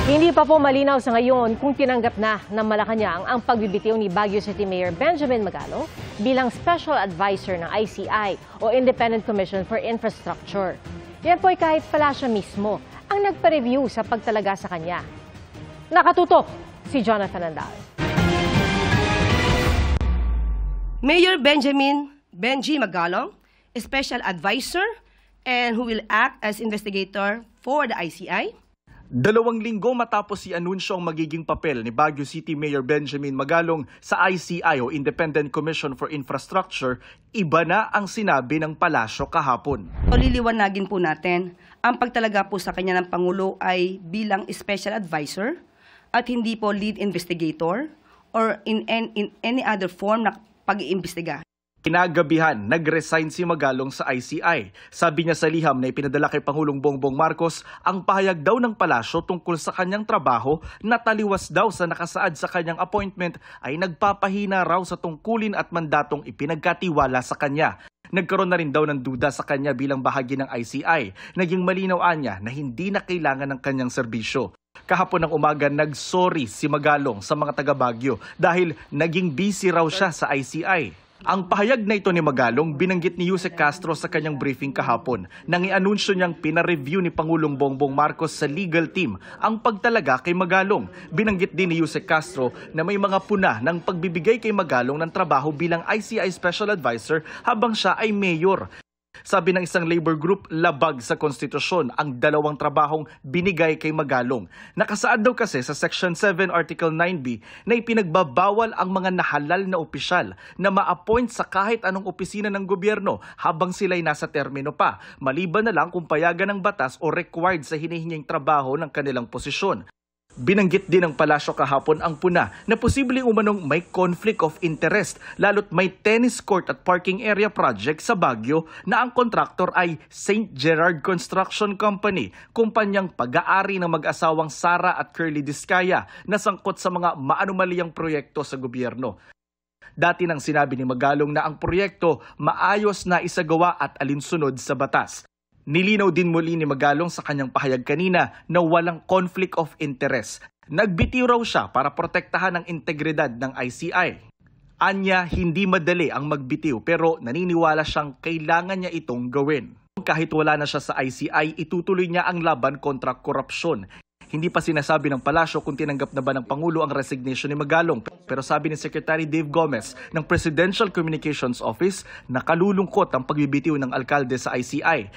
Hindi pa po malinaw sa ngayon kung tinanggap na ng Malacanang ang pagbibitiw ni Baguio City Mayor Benjamin Magalong bilang Special Advisor ng ICI o Independent Commission for Infrastructure. Yan po ay kahit pala siya mismo ang nagpa-review sa pagtalaga sa kanya. Nakatutok si Jonathan Andal. Mayor Benji Magalong, Special Advisor, and who will act as investigator for the ICI. 2 linggo matapos i-anunsyo ang magiging papel ni Baguio City Mayor Benjamin Magalong sa ICI o Independent Commission for Infrastructure, iba na ang sinabi ng palasyo kahapon. Liliwanagin po natin, ang pagtalaga po sa kanya ng Pangulo ay bilang Special Advisor at hindi po lead investigator or in any other form na pag-iimbestiga. Kinagabihan, nag-resign si Magalong sa ICI. Sabi niya sa liham na ipinadala kay Pangulong Bongbong Marcos ang pahayag daw ng palasyo tungkol sa kanyang trabaho na taliwas daw sa nakasaad sa kanyang appointment ay nagpapahina raw sa tungkulin at mandatong ipinagkatiwala sa kanya. Nagkaroon na rin daw ng duda sa kanya bilang bahagi ng ICI. Naging malinaw niya na hindi na kailangan ng kanyang serbisyo. Kahapon ng umaga, nag-sorry si Magalong sa mga taga Baguio dahil naging busy raw siya sa ICI. Ang pahayag na ito ni Magalong binanggit ni Jose Castro sa kanyang briefing kahapon nang i-anunsyo niyang pina-review ni Pangulong Bongbong Marcos sa legal team ang pagtalaga kay Magalong. Binanggit din ni Jose Castro na may mga puna ng pagbibigay kay Magalong ng trabaho bilang ICI Special Advisor habang siya ay mayor. Sabi ng isang labor group, labag sa konstitusyon ang 2 trabahong binigay kay Magalong. Nakasaad daw kasi sa Section 7 Article 9B na ipinagbabawal ang mga nahalal na opisyal na ma-appoint sa kahit anong opisina ng gobyerno habang sila'y nasa termino pa, maliban na lang kung payagan ng batas o required sa hinihinging trabaho ng kanilang posisyon. Binanggit din ng palasyo kahapon ang puna na posibleng umanong may conflict of interest lalo't may tennis court at parking area project sa Baguio na ang kontraktor ay St. Gerard Construction Company, kumpanyang pag-aari ng mag-asawang Sara at Curly Discaya na sangkot sa mga maanumaliyang proyekto sa gobyerno. Dati nang sinabi ni Magalong na ang proyekto maayos na isagawa at alinsunod sa batas. Nilinaw din muli ni Magalong sa kanyang pahayag kanina na walang conflict of interest. Nagbitiw raw siya para protektahan ang integridad ng ICI. Anya, hindi madali ang magbitiw pero naniniwala siyang kailangan niya itong gawin. Kahit wala na siya sa ICI, itutuloy niya ang laban kontra korupsyon. Hindi pa sinasabi ng palasyo kung tinanggap na ba ng Pangulo ang resignation ni Magalong. Pero sabi ni Secretary Dave Gomez ng Presidential Communications Office, nakalulungkot ang pagbibitiw ng alkalde sa ICI.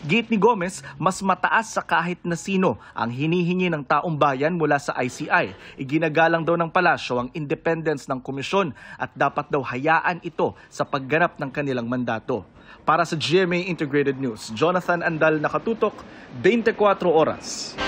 Giit ni Gomez, mas mataas sa kahit na sino ang hinihingi ng taong bayan mula sa ICI. Iginagalang daw ng palasyo ang independence ng komisyon at dapat daw hayaan ito sa pagganap ng kanilang mandato. Para sa GMA Integrated News, Jonathan Andal, nakatutok, 24 oras.